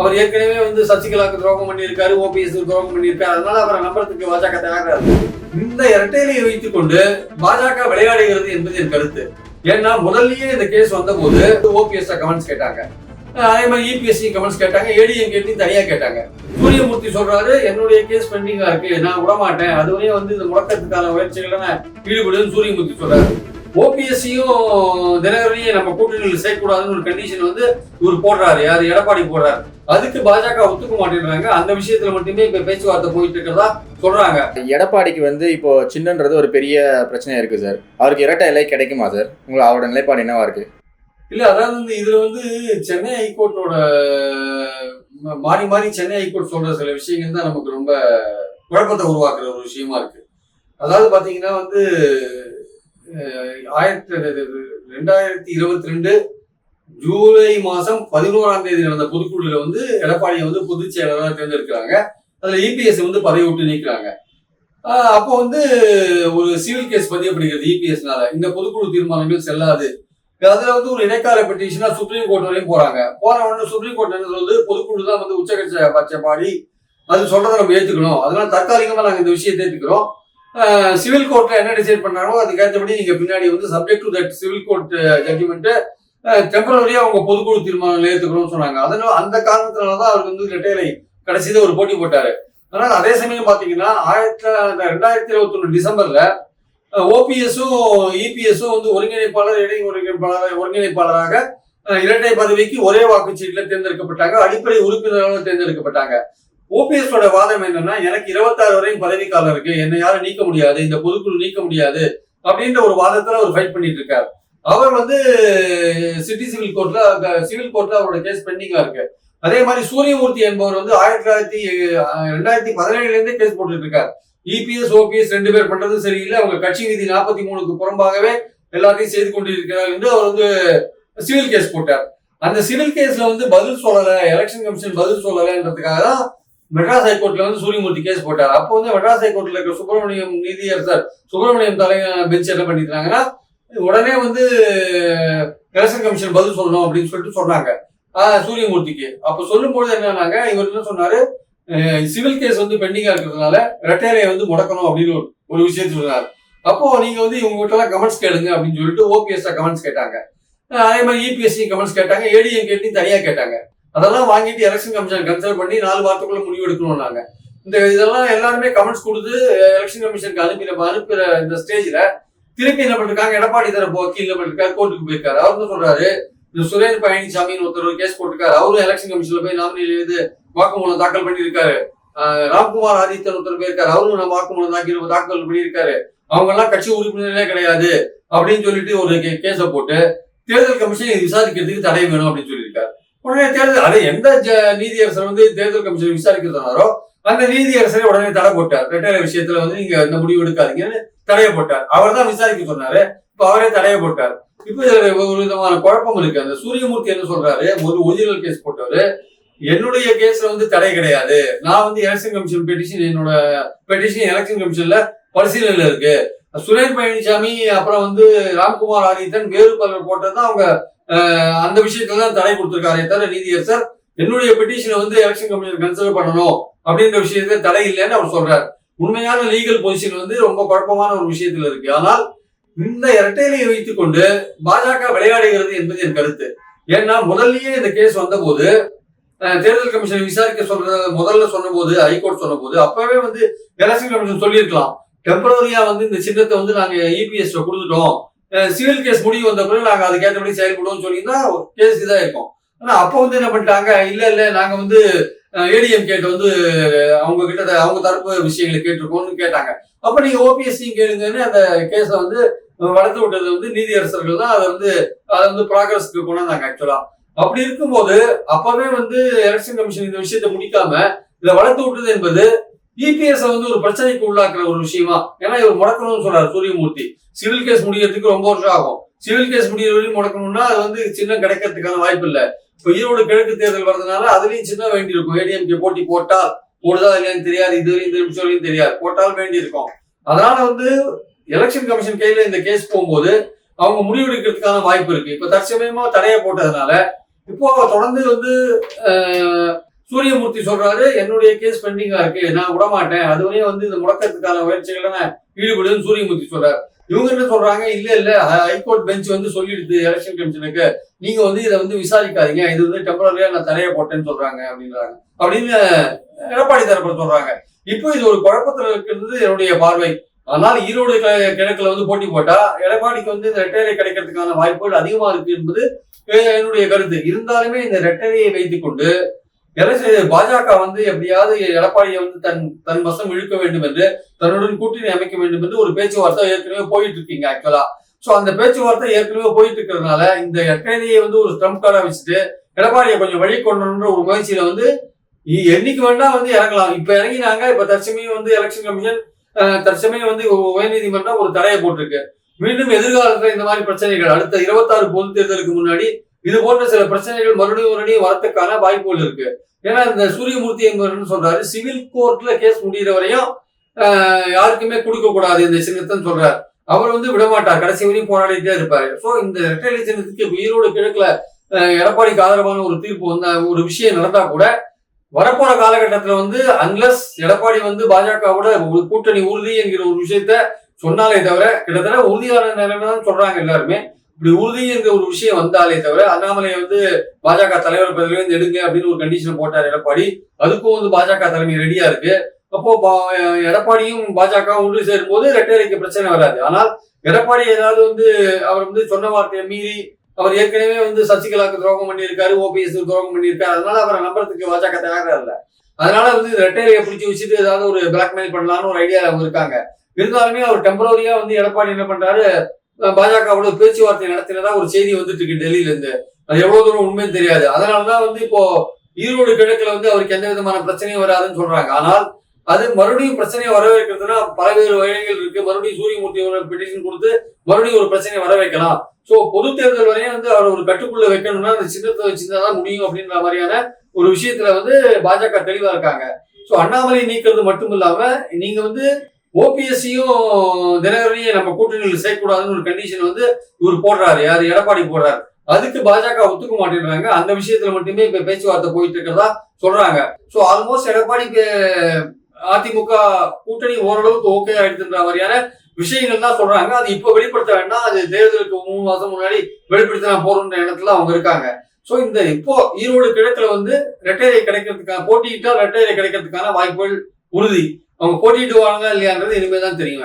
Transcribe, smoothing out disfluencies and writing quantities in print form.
அவர் ஏற்கனவே வந்து சசிகலாவுக்கு துரோகம் பண்ணியிருக்காரு, ஓபிஎஸ் துரோகம் பண்ணியிருக்காரு. அதனால அவரை நம்புறதுக்கு பாஜக தயாரா இருக்கு. இந்த இரட்டையிலையை வைத்துக் கொண்டு பாஜக விளையாடுகிறது என்பது என் கருத்து. ஏன்னா முதல்லயே இந்த கேஸ் வந்த போது ஓபிஎஸ் கமெண்ட்ஸ் கேட்டாங்க, அதே மாதிரி இபிஎஸ்சி கமெண்ட்ஸ் கேட்டாங்க, ஏடிஎம்கே தனியா கேட்டாங்க. சூரியமூர்த்தி சொல்றாரு, என்னுடைய கேஸ் பெண்டிங்கா இருக்கு, நான் விடமாட்டேன், அதுவரையும் வந்து இந்த முடக்கத்துக்கான முயற்சிகளை நான் ஈடுபடுன்னு சூரியமூர்த்தி சொல்றாரு. ஓபிஎஸ்சியும் தினகரனையும் நம்ம கூட்டணியில் சேர்க்கக்கூடாதுன்னு ஒரு கண்டிஷன் வந்து இவர் போடுறாரு, யாரு எடப்பாடி போடுறாரு. அதுக்கு பாஜக ஒத்துக்க மாட்டேங்கிறாங்க. அந்த விஷயத்துல மட்டுமே இப்ப பேச்சுவார்த்தை போயிட்டு இருக்கிறதா சொல்றாங்க. எடப்பாடிக்கு வந்து இப்போ சின்னன்றது ஒரு பெரிய பிரச்சனையா இருக்கு சார். அவருக்கு இரட்டை இலை கிடைக்குமா சார்? உங்களுக்கு அவரோட நிலைப்பாடு என்னவா இருக்கு? இல்ல, அதாவது வந்து இதுல வந்து சென்னை ஹைகோர்ட்டோட மாறி மாறி சென்னை ஹைகோர்ட் சொல்ற சில விஷயங்கள் தான் நமக்கு ரொம்ப குழப்பத்தை உருவாக்குற ஒரு விஷயமா இருக்கு. அதாவது பாத்தீங்கன்னா வந்து 2022 ஜூலை மாசம் 11ஆம் தேதி நடந்த பொதுக்குழுல வந்து எடப்பாடியை வந்து பொதுச் செயலாளராக தேர்ந்தெடுக்கிறாங்க. அதுல இபிஎஸ் வந்து பதவி விட்டு நீக்கிறாங்க. அப்போ வந்து ஒரு சிவில் கேஸ் பதியப்படுகிறது இபிஎஸ்னால, இந்த பொதுக்குழு தீர்மானங்கள் செல்லாது. அதுல வந்து ஒரு இடைக்கால பெட்டிஷனா சுப்ரீம் கோர்ட் வரையும் போறாங்க. போன உடனே சுப்ரீம் கோர்ட் என்ன சொல்றது, பொதுக்குழு தான் வந்து உச்சகட்ச பட்சப்பாடி, அது சொல்றதை நம்ம ஏத்துக்கணும், அதனால தற்காலிகமா நாங்க இந்த விஷயத்தை ஏத்துக்கிறோம். சிவில் கோர்ட்ல என்ன டிசைட் பண்றாங்களோ அதுக்கேற்றபடி நீங்க பின்னாடி வந்து subject to that civil court judgement டெம்பரரியா அவங்க பொதுக்குழு தீர்மானங்கள் ஏத்துக்கணும்னு சொன்னாங்க. அதனால அந்த காரணத்தினாலதான் அவருக்கு வந்து இரட்டையிலை கடைசியில ஒரு போட்டி போட்டாரு. அதனால அதே சமயம் பாத்தீங்கன்னா 2021 டிசம்பர்ல ஓபிஎஸும் இபிஎஸும் வந்து ஒருங்கிணைப்பாளர் இணை ஒருங்கிணைப்பாளராக இரட்டை பதவிக்கு ஒரே வாக்குச்சீட்டுல தேர்ந்தெடுக்கப்பட்டாங்க, அடிப்படை உறுப்பினராக தேர்ந்தெடுக்கப்பட்டாங்க. ஓபிஎஸோட வாதம் என்னன்னா, எனக்கு 26 வரையும் பதவி காலம் இருக்கு, என்னை யாரும் நீக்க முடியாது, இந்த பொதுக்குழு நீக்க முடியாது அப்படின்ற ஒரு வாதத்துல அவர் ஃபைட் பண்ணிட்டு இருக்காரு. அவர் வந்து சிட்டி சிவில் கோர்ட்ல அவரோட கேஸ் பெண்டிங்கா இருக்கு. அதே மாதிரி சூரியமூர்த்தி என்பவர் வந்து 2017 இருந்தே கேஸ் போட்டுட்டு இருக்காரு. இபிஎஸ் ஓபிஎஸ் 2 பேர் பண்றது சரியில்லை, அவங்க கட்சி விதி 43க்கு புறம்பாகவே எல்லாத்தையும் செய்து கொண்டிருக்கிறார் என்று அவர் வந்து சிவில் கேஸ் போட்டார். அந்த சிவில் கேஸ்ல வந்து பதில் சொல்லல, எலெக்ஷன் கமிஷன் பதில் சொல்லலன்றதுக்காக தான் மெட்ராஸ் ஹைகோர்ட்ல வந்து சூரியமூர்த்தி கேஸ் போட்டார். அப்போ வந்து மெட்ராஸ் ஹைகோர்ட்ல இருக்கிற சுப்பிரமணியம் தலைவர் பெஞ்ச் என்ன பண்ணிட்டாங்கன்னா, உடனே வந்து எலெக்ஷன் கமிஷன் பதில் சொல்லணும் அப்படின்னு சொல்லிட்டு சொன்னாங்க சூரியமூர்த்திக்கு. அப்ப சொல்லும்போது என்னன்னாங்க, இவர் என்ன சொன்னாரு, சிவில் கேஸ் வந்து பெண்டிங்கா இருக்கிறதுனால ரெட்டையிலையை வந்து முடக்கணும் அப்படின்னு ஒரு விஷயத்த சொன்னார். அப்போ நீங்க வந்து இவங்க கிட்ட எல்லாம் கமெண்ட்ஸ் கேளுங்க அப்படின்னு சொல்லிட்டு ஓபிஎஸ் கமெண்ட்ஸ் கேட்டாங்க. அதே மாதிரி இபிஎஸ்சி கமெண்ட்ஸ் கேட்டாங்க, ஏடிஎம்கே தனியா கேட்டாங்க. அதெல்லாம் வாங்கிட்டு எலெக்ஷன் கமிஷன் கன்சல்ட் பண்ணி 4 வாரத்துக்குள்ள முடிவு எடுக்கணும்னாங்க. இதெல்லாம் எல்லாருமே கமெண்ட்ஸ் கொடுத்து எலெக்ஷன் கமிஷனுக்கு அனுப்புற இந்த ஸ்டேஜ்ல திருப்பி என்ன பண்ணிருக்காங்க, எடப்பாடி தரப்பு வக்கீல் என்ன பண்ணிருக்காரு, கோர்ட்டுக்கு போயிருக்காரு. அவர் தான் சொல்றாரு, இந்த சுரேந்திர பழனிசாமின்னு ஒருத்தர் கேஸ் போட்டிருக்காரு, அவரும் எலெக்ஷன் கமிஷன்ல போய் நாமினி எழுதி வாக்குமூலம் தாக்கல் பண்ணியிருக்காரு. ராம்குமார் ஆதித்தன் ஒருத்தர் போயிருக்காரு, அவரும் நம்ம வாக்குமூலம் தாக்கல் பண்ணியிருக்காரு. அவங்க எல்லாம் கட்சி உறுப்பினர்களே கிடையாது அப்படின்னு சொல்லிட்டு ஒரு கேஸை போட்டு தேர்தல் கமிஷன் விசாரிக்கிறதுக்கு தடை வேணும் அப்படின்னு சொல்லியிருக்காரு. உடனே அதை எந்த நீதியரசர் வந்து தேர்தல் கமிஷன் விசாரிக்கிறதுனாரோ அந்த நீதியரசரை உடனே தடை போட்டார். ரெட்டையிலை விஷயத்துல வந்து நீங்க இந்த முடிவு எடுக்காதீங்கன்னு தடைய போட்டார். அவர் தான் விசாரிக்க சொன்னாரு, இப்ப அவரே தடைய போட்டார். இப்ப ஒரு விதமான குழப்பம் இருக்கு. அந்த சூரியமூர்த்தி என்ன சொல்றாரு, ஒரு ஒரிஜினல் கேஸ் போட்டவரு, என்னுடைய கேஸ்ல வந்து தடை கிடையாது, நான் வந்து எலெக்ஷன் கமிஷன் பெட்டிஷன், என்னோட பெட்டிஷன் எலெக்ஷன் கமிஷன்ல பரிசீலனையில இருக்கு. சுரேந்திர பழனிசாமி அப்புறம் வந்து ராம்குமார் ஆதித்தன் வேறு பலர் போட்டதுதான் அவங்க அந்த விஷயத்துல தான் தடை கொடுத்திருக்காரே தவிர நீதியரசர் என்னுடைய பெட்டிஷனை வந்து எலெக்ஷன் கமிஷன் கன்சிடர் பண்ணணும் அப்படின்ற விஷயத்துல தடை இல்லைன்னு அவர் சொல்றாரு. உண்மையான லீகல் பொசிஷன் வந்து ரொம்ப குழப்பமான ஒரு விஷயத்துல இருக்கு. ஆனால் இந்த இரட்டையிலையை வைத்துக் கொண்டு பாஜக விளையாடுகிறது என்பது என் கருத்து. ஏன்னா முதல்லயே இந்த கேஸ் வந்த போது தேர்தல் கமிஷன் விசாரிக்க முதல்ல சொன்ன போது, ஹைகோர்ட் சொன்ன போது அப்பவே வந்து எலெக்ஷன் கமிஷன் சொல்லியிருக்கலாம், டெம்பரரியா வந்து இந்த சின்னத்தை வந்து நாங்க இபிஎஸ் கொடுத்துட்டோம், சிவில் கேஸ் முடிவு வந்த பிறகு நாங்க அதுக்கேற்றபடி செயல்படுவோம் சொல்லியிருந்தா கேஸ் இதா இருக்கும். ஆனா அப்போ வந்து என்ன பண்ணிட்டாங்க, இல்ல நாங்க வந்து ஏடிஎம் கேட்டு வந்து அவங்க கிட்ட அவங்க தரப்பு விஷயங்களை கேட்டிருக்கோம்னு கேட்டாங்க. அப்ப நீங்க ஓபிஎஸ்சி கேளுங்கன்னு அந்த கேஸ வந்து வளர்த்து விட்டது வந்து நீதியரசர்கள் தான். அதை வந்து ப்ராக்ரஸ்க்கு கொண்டாந்தாங்க ஆக்சுவலா. அப்படி இருக்கும்போது அப்பவே வந்து எலெக்ஷன் கமிஷன் இந்த விஷயத்தை முடிக்காம இதை வளர்த்து விட்டது என்பது இபிஎஸ் வந்து ஒரு பிரச்சனைக்கு உள்ளாக்குற ஒரு விஷயமா. ஏன்னா இவர் முடக்கணும்னு சொல்றாரு சூரியமூர்த்தி. சிவில் கேஸ் முடியறதுக்கு ரொம்ப வருஷம் ஆகும். சிவில் கேஸ் முடிகிற வரையும் முடக்கணும்னா அது வந்து சின்னம் கிடைக்கிறதுக்கான வாய்ப்பு இல்லை. இப்ப ஈரோடு கிழக்கு தேர்தல் வர்றதுனால அதுலயும் சின்ன வேண்டி இருக்கும். ஏடிஎம்கே போட்டி போடுதா இல்லையான்னு தெரியாது, இதுவரையும் இந்த நிமிஷம் வரையும் தெரியாது, போட்டால் வேண்டி இருக்கும். அதனால வந்து எலெக்ஷன் கமிஷன் கையில இந்த கேஸ் போகும்போது அவங்க முடிவெடுக்கிறதுக்கான வாய்ப்பு இருக்கு. இப்ப தற்சமயமா தடையை போட்டதுனால இப்போ தொடர்ந்து வந்து சூரியமூர்த்தி சொல்றாரு என்னுடைய கேஸ் பெண்டிங்கா இருக்கு, நான் விடமாட்டேன், அதுவரையும் வந்து இந்த முடக்கத்துக்கான முயற்சிகளை நான் ஈடுபடுன்னு சூரியமூர்த்தி சொல்றாரு. இவங்க என்ன சொல்றாங்க, இல்ல ஹைகோர்ட் பெஞ்ச் வந்து சொல்லிடுது எலெக்ஷன் கமிஷனுக்கு, நீங்க வந்து இதை வந்து விசாரிக்காதீங்க, இது வந்து டெம்பரரியா நான் தடையை போட்டேன்னு சொல்றாங்க அப்படின்னு எடப்பாடி தரப்புல சொல்றாங்க. இப்போ இது ஒரு குழப்பத்துல இருக்கிறது என்னுடைய பார்வை. ஆனால் ஈரோடு கிழக்குல வந்து போட்டி போட்டா எடப்பாடிக்கு வந்து இந்த ரெட்டையரை கிடைக்கிறதுக்கான வாய்ப்புகள் அதிகமா இருக்கு என்பது என்னுடைய கருத்து. இருந்தாலுமே இந்த ரெட்டையரையை வைத்துக் கொண்டு பாஜக வந்து எப்படியாவது எடப்பாடியை வந்து தன் வசம் இழுக்க வேண்டும் என்று, தன்னுடன் கூட்டணி அமைக்க வேண்டும் என்று ஒரு பேச்சுவார்த்தை ஏற்கனவே போயிட்டு இருக்கீங்க ஆக்சுவலா. சோ அந்த பேச்சுவார்த்தை ஏற்கனவே போயிட்டு இருக்கிறதுனால இந்த ரெட்டையரையை வந்து ஒரு ட்ரம்ப் கார்டா வச்சுட்டு எடப்பாடியை கொஞ்சம் வழி கொண்டு ஒரு முயற்சியில வந்து என்னைக்கு வேணா வந்து இறங்கலாம். இப்ப இறங்கினாங்க. இப்ப தற்சமயம் வந்து எலெக்ஷன் கமிஷன் தற்சமயம் வந்து உயர்நீதிமன்றம் ஒரு தடையை போட்டிருக்கு. மீண்டும் எதிர்காலத்துல இந்த மாதிரி பிரச்சனைகள் அடுத்த 26 பொது தேர்தலுக்கு முன்னாடி இது போன்ற சில பிரச்சனைகள் மறுபடியும் வரத்துக்கான வாய்ப்புகள் இருக்கு. ஏன்னா இந்த சூரியமூர்த்தி என்பவர் சொல்றாரு, சிவில் கோர்ட்ல கேஸ் முடிகிற வரையும் யாருக்குமே கொடுக்க கூடாது இந்த சின்னத்தைன்னு சொல்றாரு. அவர் வந்து விடமாட்டார், கடைசி வரையும் போராடிட்டே இருப்பாரு. சோ இந்த இரட்டை சின்னத்துக்கு ஈரோடு கிழக்குல எடப்பாடிக்கு ஆதரவான ஒரு தீர்ப்பு வந்த ஒரு விஷயம் நடந்தா கூட வரப்போற காலகட்டத்துல வந்து அன்லஸ் எடப்பாடி வந்து பாஜகவோட கூட்டணி உறுதி என்கிற ஒரு விஷயத்த சொன்னாலே தவிர, கிட்டத்தட்ட உறுதியான நிலைமை தான் சொல்றாங்க எல்லாருமே. இப்படி உறுதி என்கிற ஒரு விஷயம் வந்தாலே தவிர, அண்ணாமலையை வந்து பாஜக தலைவர் பதவியில இருந்து எடுங்க அப்படின்னு ஒரு கண்டிஷன் போட்டார் எடப்பாடி. அதுக்கும் வந்து பாஜக தலைமை ரெடியா இருக்கு. அப்போ எடப்பாடியும் பாஜக ஒன்று சேரும் போது ரெட்டையரைக்கு பிரச்சனை வராது. ஆனால் எடப்பாடி ஏதாவது வந்து அவர் வந்து சொன்ன வார்த்தையை மீறி, அவர் ஏற்கனவே வந்து சசிகலாவுக்கு துரோகம் பண்ணியிருக்காரு, ஓபிஎஸ் துரோகம் பண்ணியிருக்காரு, அதனால அவரை நம்புறதுக்கு பாஜக தயாரா இல்லை. அதனால வந்து ரெட்டையரையை பிடிச்சி வச்சுட்டு ஏதாவது ஒரு பிளாக்மெயில் பண்ணலாம்னு ஒரு ஐடியா அவங்க இருக்காங்க. இருந்தாலுமே அவர் டெம்பரரியா வந்து எடப்பாடி என்ன பண்றாரு, பாஜகவோட பேச்சுவார்த்தை நடத்தினதா ஒரு செய்தி வந்துட்டு இருக்கு டெல்லியில இருந்து. அது எவ்வளவு தூரம் உண்மைன்னு தெரியாது. அதனாலதான் வந்து இப்போ ஈரோடு கிழக்குல வந்து அவருக்கு எந்த விதமான பிரச்சனையும் வராதுன்னு சொல்றாங்க. ஆனால் அது மறுபடியும் பிரச்சனையை வரவேற்கிறதுனா பல்வேறு வழிகள் இருக்கு. மறுபடியும் சூரியமூர்த்தியோட பெட்டிஷன் கொடுத்து மறுபடியும் ஒரு பிரச்சனையை வர வைக்கலாம். சோ பொது தேர்தல் வரையும் வந்து அவர் ஒரு கட்டுக்குள்ள வைக்கணும்னா அந்த சின்னத்தை வச்சுதான் முடியும் அப்படின்ற மாதிரியான ஒரு விஷயத்துல வந்து பாஜக தெளிவா இருக்காங்க. சோ அண்ணாமலை நீக்கிறது மட்டும் இல்லாம நீங்க வந்து ஓபிஎஸ்சியும் தினகரனையும் நம்ம கூட்டணியில் சேர்க்கக்கூடாதுன்னு ஒரு கண்டிஷன் வந்து இவர் போடுறாரு, யாரு எடப்பாடி போடுறாரு. அதுக்கு பாஜக ஒத்துக்க மாட்டேங்கிறாங்க. அந்த விஷயத்துல மட்டுமே இப்ப பேச்சுவார்த்தை போயிட்டு இருக்கிறதா சொல்றாங்க. சோ ஆல்மோஸ்ட் எடப்பாடிக்கு அதிமுக கூட்டணி ஓரளவுக்கு ஓகே ஆயிடுச்சுன்ற மாதிரியான விஷயங்கள் தான் சொல்றாங்க. அது இப்ப வெளிப்படுத்த வேண்டாம், அது தேர்தலுக்கு 3 மாசம் முன்னாடி வெளிப்படுத்தினா போறோம்ன்ற எண்ணத்துல அவங்க இருக்காங்க. சோ இந்த இப்போ ஈரோடு கிழக்குல வந்து ரெட்டையரை கிடைக்கிறதுக்கான போட்டியிட்டால் ரெட்டையரை கிடைக்கிறதுக்கான வாய்ப்புகள் உறுதி. அவங்க போட்டியிடுவாங்க இல்லையான்றது இனிமேதான் தெரியும்.